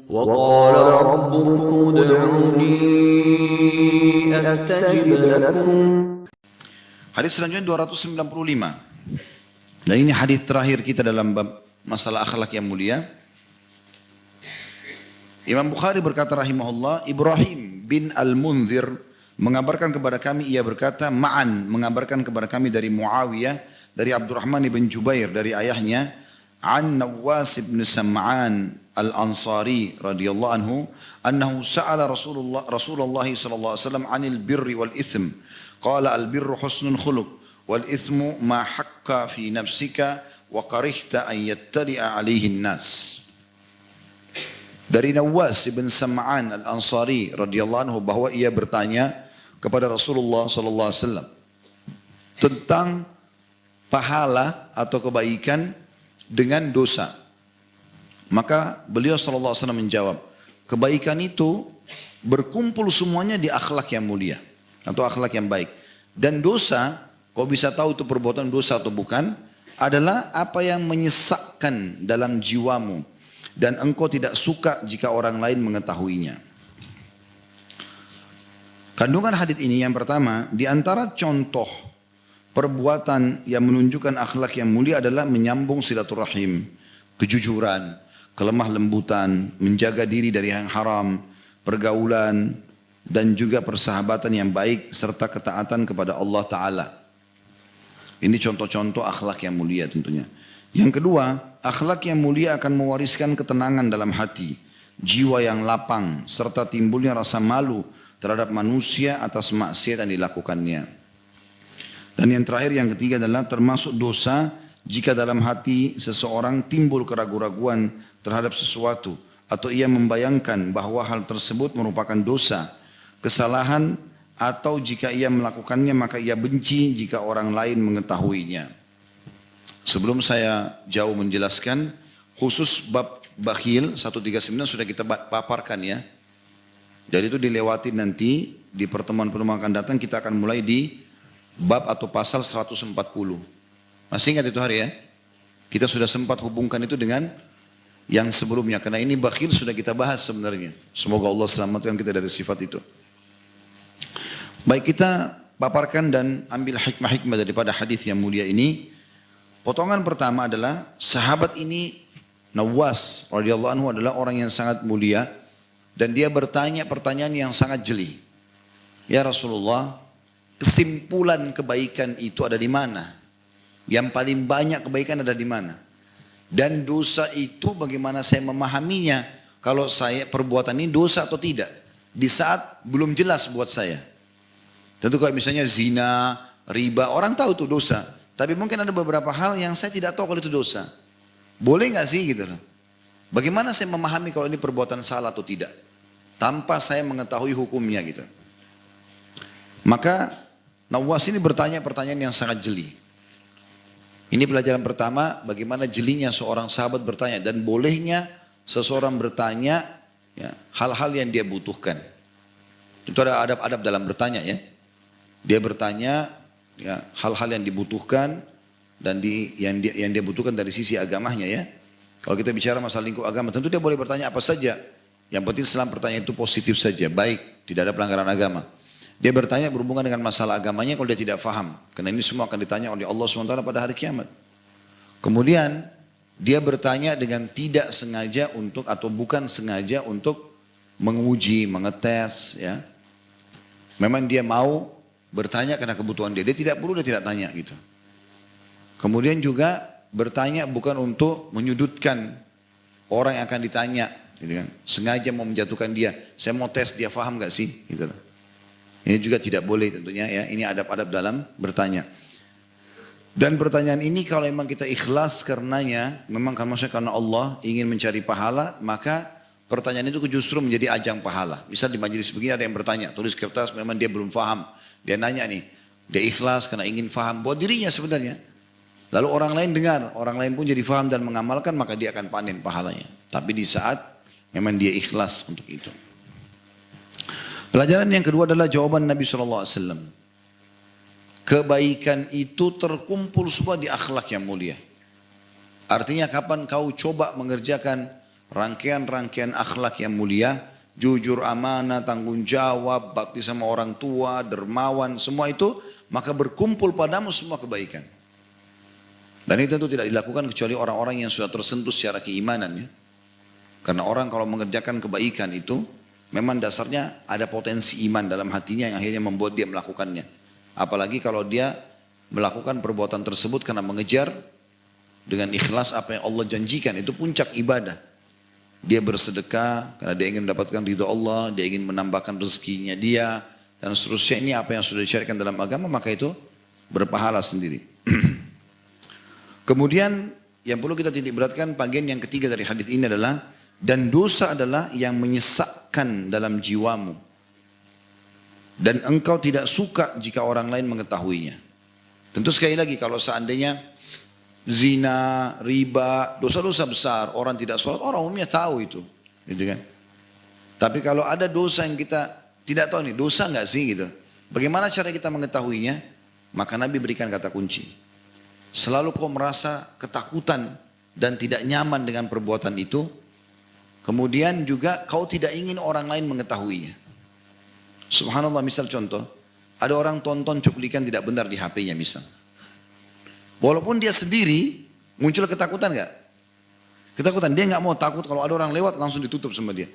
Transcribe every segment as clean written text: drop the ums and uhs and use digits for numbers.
وقال ربكم ادعوني أستجب لكم. Hadis selanjutnya 295. Dan ini hadis terakhir kita dalam bab masalah akhlak yang mulia. Imam Bukhari berkata rahimahullah, Ibrahim bin Al-Munzir mengabarkan kepada kami, ia berkata, Ma'an mengabarkan kepada kami dari Muawiyah, dari Abdurrahman bin Jubair, dari ayahnya, an Nawas bin Sam'an Al-Ansari radhiyallahu anhu, annahu sa'ala Rasulullah sallallahu alaihi wasallam 'anil birri wal ithm. Qala al-birru husnul khuluq wal ithmu ma hakka fi nafsika wa karihta an yattali'a 'alaihi an-nas. Dari Nawas bin Sam'an Al-Ansari radhiyallahu anhu bahwa ia bertanya kepada Rasulullah sallallahu alaihi wasallam tentang pahala atau kebaikan dengan dosa. Maka beliau sallallahu alaihi wasallam menjawab, kebaikan itu berkumpul semuanya di akhlak yang mulia atau akhlak yang baik. Dan dosa, kau bisa tahu itu perbuatan dosa atau bukan, adalah apa yang menyesakkan dalam jiwamu dan engkau tidak suka jika orang lain mengetahuinya. Kandungan hadis ini yang pertama, di antara contoh perbuatan yang menunjukkan akhlak yang mulia adalah menyambung silaturahim, kejujuran, kelemah lembutan, menjaga diri dari yang haram, pergaulan, dan juga persahabatan yang baik serta ketaatan kepada Allah Ta'ala. Ini contoh-contoh akhlak yang mulia tentunya. Yang kedua, akhlak yang mulia akan mewariskan ketenangan dalam hati, jiwa yang lapang, serta timbulnya rasa malu terhadap manusia atas maksiat yang dilakukannya. Dan yang terakhir, yang ketiga adalah termasuk dosa jika dalam hati seseorang timbul keraguan-raguan terhadap sesuatu atau ia membayangkan bahwa hal tersebut merupakan dosa, kesalahan, atau jika ia melakukannya maka ia benci jika orang lain mengetahuinya. Sebelum saya jauh menjelaskan, khusus bab bakhil 139 sudah kita paparkan ya. Jadi itu dilewati nanti di pertemuan-pertemuan akan datang, kita akan mulai di bab atau pasal 140. Masih ingat itu hari ya? Kita sudah sempat hubungkan itu dengan yang sebelumnya. Karena ini bakhil sudah kita bahas sebenarnya. Semoga Allah selamatkan kita dari sifat itu. Baik, kita paparkan dan ambil hikmah-hikmah daripada hadis yang mulia ini. Potongan pertama adalah sahabat ini Nawas radhiyallahu anhu adalah orang yang sangat mulia dan dia bertanya pertanyaan yang sangat jeli. Ya Rasulullah, kesimpulan kebaikan itu ada di mana? Yang paling banyak kebaikan ada di mana? Dan dosa itu bagaimana saya memahaminya? Kalau saya perbuatan ini dosa atau tidak? Di saat belum jelas buat saya. Tentu kalau misalnya zina, riba, orang tahu itu dosa. Tapi mungkin ada beberapa hal yang saya tidak tahu kalau itu dosa. Boleh nggak sih gitu loh? Bagaimana saya memahami kalau ini perbuatan salah atau tidak? Tanpa saya mengetahui hukumnya gitu. Maka Nawas ini bertanya pertanyaan yang sangat jeli. Ini pelajaran pertama, bagaimana jelinya seorang sahabat bertanya. Dan bolehnya seseorang bertanya ya, hal-hal yang dia butuhkan. Itu ada adab-adab dalam bertanya ya. Dia bertanya ya, hal-hal yang dibutuhkan dan yang dia butuhkan dari sisi agamanya ya. Kalau kita bicara masalah lingkup agama, tentu dia boleh bertanya apa saja. Yang penting selama pertanyaan itu positif saja, baik, tidak ada pelanggaran agama. Dia bertanya berhubungan dengan masalah agamanya kalau dia tidak faham. Karena ini semua akan ditanya oleh Allah SWT pada hari kiamat. Kemudian dia bertanya dengan tidak sengaja untuk atau bukan sengaja untuk menguji, mengetes ya. Memang dia mau bertanya karena kebutuhan dia. Dia tidak perlu, dia tidak tanya gitu. Kemudian juga bertanya bukan untuk menyudutkan orang yang akan ditanya. Gitu kan. Sengaja mau menjatuhkan dia. Saya mau tes dia faham gak sih? Gitu. Ini juga tidak boleh tentunya ya. Ini adab-adab dalam bertanya. Dan pertanyaan ini kalau memang kita ikhlas karenanya, memang karena Allah ingin mencari pahala, maka pertanyaan itu justru menjadi ajang pahala. Misal di majelis begini ada yang bertanya, tulis kertas memang dia belum faham. Dia nanya nih, dia ikhlas karena ingin faham buat dirinya sebenarnya. Lalu orang lain dengar, orang lain pun jadi faham dan mengamalkan, maka dia akan panen pahalanya. Tapi di saat memang dia ikhlas untuk itu. Pelajaran yang kedua adalah jawaban Nabi SAW. Kebaikan itu terkumpul semua di akhlak yang mulia. Artinya kapan kau coba mengerjakan rangkaian-rangkaian akhlak yang mulia, jujur, amanah, tanggung jawab, bakti sama orang tua, dermawan, semua itu, maka berkumpul padamu semua kebaikan. Dan itu tentu tidak dilakukan kecuali orang-orang yang sudah tersentuh secara keimanan ya. Karena orang kalau mengerjakan kebaikan itu, memang dasarnya ada potensi iman dalam hatinya yang akhirnya membuat dia melakukannya. Apalagi kalau dia melakukan perbuatan tersebut karena mengejar dengan ikhlas apa yang Allah janjikan, itu puncak ibadah. Dia bersedekah karena dia ingin mendapatkan ridho Allah, dia ingin menambahkan rezekinya dia, dan seterusnya. Ini apa yang sudah disyariatkan dalam agama, maka itu berpahala sendiri. Kemudian yang perlu kita titik beratkan bagian yang ketiga dari hadis ini adalah, dan dosa adalah yang menyesakkan dalam jiwamu, dan engkau tidak suka jika orang lain mengetahuinya. Tentu sekali lagi kalau seandainya zina, riba, dosa-dosa besar, orang tidak sholat, orang umumnya tahu itu, gitu kan. Tapi kalau ada dosa yang kita tidak tahu nih, dosa nggak sih gitu. Bagaimana cara kita mengetahuinya? Maka Nabi berikan kata kunci. Selalu kau merasa ketakutan dan tidak nyaman dengan perbuatan itu, kemudian juga kau tidak ingin orang lain mengetahuinya. Subhanallah, misal contoh, ada orang tonton cuplikan tidak benar di HP-nya misal. Walaupun dia sendiri, muncul ketakutan gak? Ketakutan, dia gak mau takut kalau ada orang lewat langsung ditutup sama dia.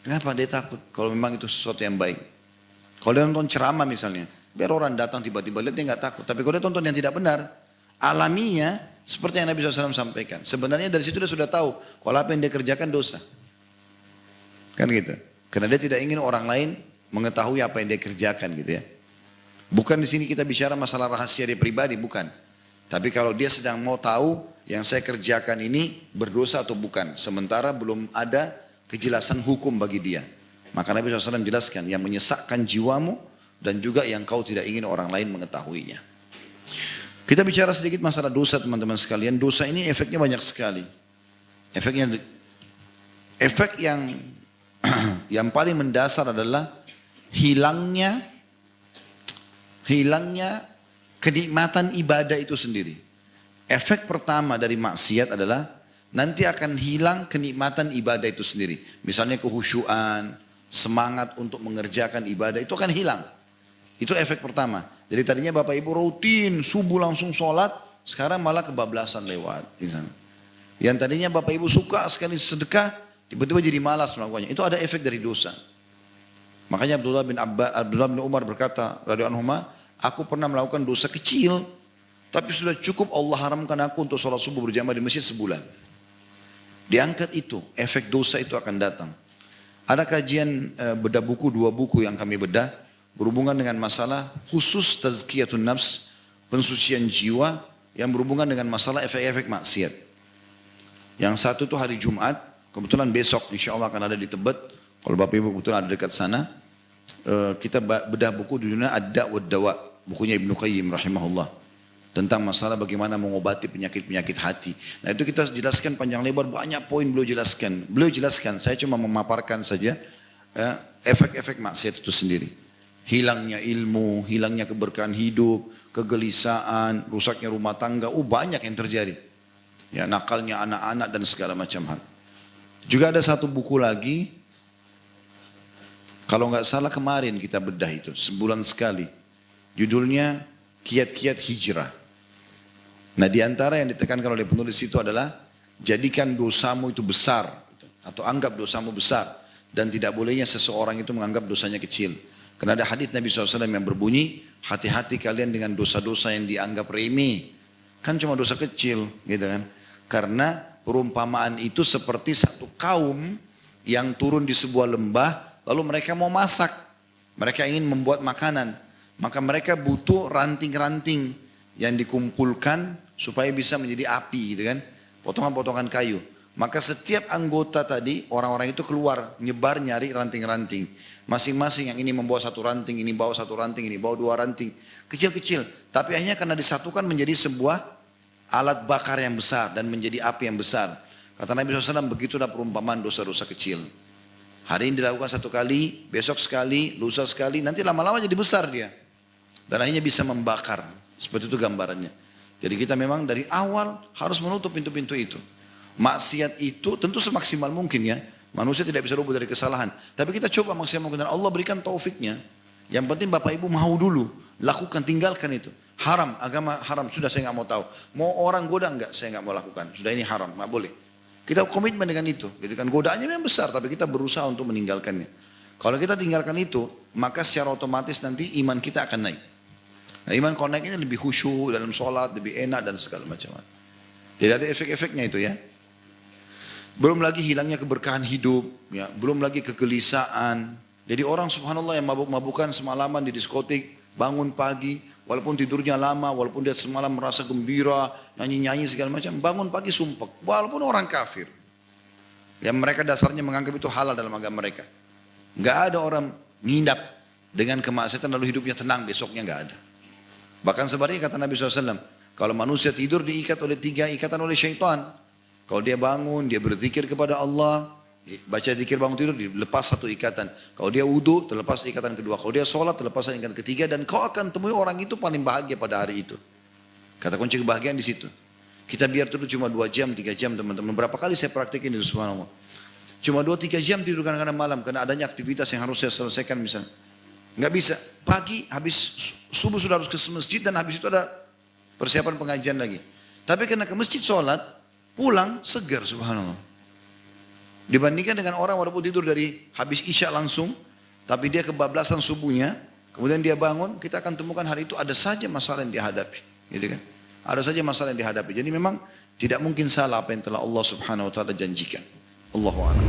Kenapa dia takut? Kalau memang itu sesuatu yang baik. Kalau dia nonton ceramah misalnya, biar orang datang tiba-tiba lihat dia gak takut. Tapi kalau dia tonton yang tidak benar, alaminya seperti yang Nabi SAW sampaikan. Sebenarnya dari situ dia sudah tahu kalau apa yang dia kerjakan dosa. Kan gitu. Karena dia tidak ingin orang lain mengetahui apa yang dia kerjakan gitu ya. Bukan di sini kita bicara masalah rahasia dia pribadi, bukan. Tapi kalau dia sedang mau tahu yang saya kerjakan ini berdosa atau bukan. Sementara belum ada kejelasan hukum bagi dia. Maka Nabi SAW jelaskan yang menyesakkan jiwamu dan juga yang kau tidak ingin orang lain mengetahuinya. Kita bicara sedikit masalah dosa teman-teman sekalian. Dosa ini efeknya banyak sekali. Efek yang paling mendasar adalah hilangnya kenikmatan ibadah itu sendiri. Efek pertama dari maksiat adalah nanti akan hilang kenikmatan ibadah itu sendiri. Misalnya kehusyuan, semangat untuk mengerjakan ibadah itu akan hilang. Itu efek pertama. Jadi tadinya Bapak Ibu rutin subuh langsung sholat, sekarang malah kebablasan lewat. Yang tadinya Bapak Ibu suka sekali sedekah, tiba-tiba jadi malas melakukannya. Itu ada efek dari dosa. Makanya Abdullah bin Umar berkata, radhiyallahu anhu, aku pernah melakukan dosa kecil, tapi sudah cukup Allah haramkan aku untuk sholat subuh berjamaah di masjid sebulan. Diangkat itu, efek dosa itu akan datang. Ada kajian bedah buku, 2 buku yang kami bedah, berhubungan dengan masalah khusus tazkiyatun nafs, pensucian jiwa, yang berhubungan dengan masalah efek-efek maksiat. Yang satu itu hari Jumat, kebetulan besok insya Allah akan ada di Tebet, kalau Bapak Ibu kebetulan ada dekat sana, kita bedah buku judulnya Ad-Da' wad-Dawa, bukunya Ibnu Qayyim rahimahullah, tentang masalah bagaimana mengobati penyakit-penyakit hati. Nah itu kita jelaskan panjang lebar, banyak poin beliau jelaskan. Saya cuma memaparkan saja efek-efek maksiat itu sendiri. Hilangnya ilmu, hilangnya keberkahan hidup, kegelisahan, rusaknya rumah tangga, banyak yang terjadi. Ya, nakalnya anak-anak dan segala macam hal. Juga ada satu buku lagi, kalau nggak salah kemarin kita bedah itu, sebulan sekali. Judulnya Kiat-Kiat Hijrah. Nah di antara yang ditekankan oleh penulis itu adalah jadikan dosamu itu besar, atau anggap dosamu besar, dan tidak bolehnya seseorang itu menganggap dosanya kecil. Karena ada hadis Nabi SAW yang berbunyi, hati-hati kalian dengan dosa-dosa yang dianggap remeh. Kan cuma dosa kecil gitu kan. Karena perumpamaan itu seperti satu kaum yang turun di sebuah lembah, lalu mereka mau masak, mereka ingin membuat makanan, maka mereka butuh ranting-ranting yang dikumpulkan supaya bisa menjadi api gitu kan, potongan-potongan kayu. Maka setiap anggota tadi, orang-orang itu keluar, nyebar nyari ranting-ranting. Masing-masing yang ini membawa satu ranting, ini bawa satu ranting, ini bawa 2 ranting. Kecil-kecil, tapi akhirnya karena disatukan menjadi sebuah alat bakar yang besar dan menjadi api yang besar. Kata Nabi SAW, begitulah perumpamaan dosa-dosa kecil. Hari ini dilakukan 1 kali, besok sekali, lusa sekali, nanti lama-lama jadi besar dia. Dan akhirnya bisa membakar. Seperti itu gambarannya. Jadi kita memang dari awal harus menutup pintu-pintu itu. Maksiat itu tentu semaksimal mungkin ya. Manusia tidak bisa luput dari kesalahan. Tapi kita coba maksimal mungkin dan Allah berikan taufiknya. Yang penting Bapak Ibu mau dulu. Lakukan, tinggalkan itu. Haram, agama haram. Sudah saya nggak mau tahu. Mau orang goda enggak? Saya nggak mau lakukan. Sudah ini haram, nggak boleh. Kita komitmen dengan itu. Gitu kan. Godaannya memang besar, tapi kita berusaha untuk meninggalkannya. Kalau kita tinggalkan itu, maka secara otomatis nanti iman kita akan naik. Nah, iman kalau naik ini lebih khusyuk dalam sholat, lebih enak dan segala macam. Tidak ada efek-efeknya itu ya. Belum lagi hilangnya keberkahan hidup, ya. Belum lagi kegelisahan. Jadi orang subhanallah yang mabuk-mabukan semalaman di diskotik, bangun pagi, walaupun tidurnya lama, walaupun dia semalam merasa gembira, nyanyi-nyanyi segala macam, bangun pagi sumpek, walaupun orang kafir. Yang mereka dasarnya menganggap itu halal dalam agama mereka. Enggak ada orang ngindap dengan kemaksiatan lalu hidupnya tenang, besoknya enggak ada. Bahkan sebaliknya kata Nabi SAW, kalau manusia tidur diikat oleh 3 ikatan oleh syaitan. Kalau dia bangun, dia berzikir kepada Allah, baca zikir bangun tidur, dilepas 1 ikatan. Kalau dia wudhu, terlepas ikatan kedua. Kalau dia sholat, terlepas ikatan ketiga. Dan kau akan temui orang itu paling bahagia pada hari itu. Kata kunci kebahagiaan di situ. Kita biar tidur cuma 2 jam, 3 jam teman-teman. Berapa kali saya praktikin itu subhanallah. Cuma 2-3 jam tidur kadang-kadang malam. Karena adanya aktivitas yang harus saya selesaikan misalnya. Nggak bisa. Pagi habis subuh sudah harus ke masjid dan habis itu ada persiapan pengajian lagi. Tapi karena ke masjid sholat, pulang segar subhanallah. Dibandingkan dengan orang walaupun tidur dari habis isya langsung, tapi dia kebablasan subuhnya, kemudian dia bangun, kita akan temukan hari itu ada saja masalah yang dihadapi. Gitu kan? Ada saja masalah yang dihadapi. Jadi memang tidak mungkin salah apa yang telah Allah subhanahu wa ta'ala janjikan. Allahu a'lam.